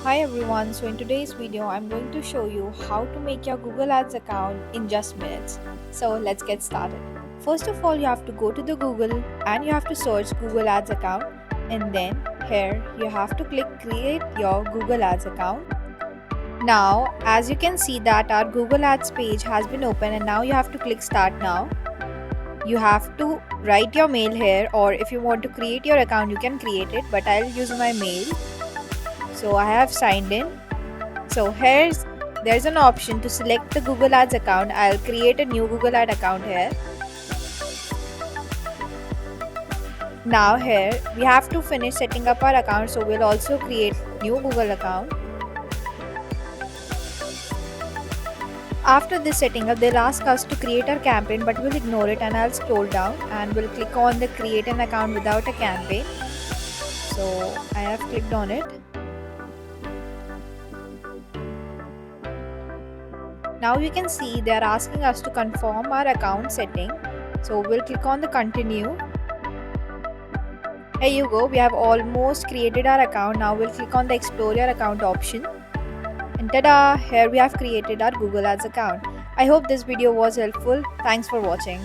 Hi everyone, so in today's video I'm going to show you how to make your Google Ads account in just minutes. So let's get started. First of all, you have to go to the Google and you have to search Google Ads account, and then here you have to click create your Google Ads account. Now as you can see that our Google Ads page has been open, and now you have to click start now. You have to write your mail here, or if you want to create your account you can create it, but I'll use my mail. So I have signed in. So there's an option to select the Google Ads account. I'll create a new Google Ad account here. Now here we have to finish setting up our account, so we'll also create new Google account. After this setting up, they'll ask us to create our campaign, but we'll ignore it and I'll scroll down and we'll click on the create an account without a campaign. So I have clicked on it. Now you can see they are asking us to confirm our account setting. So we'll click on the continue. Here you go, we have almost created our account. Now we'll click on the explore your account option. And tada! Here we have created our Google Ads account. I hope this video was helpful. Thanks for watching.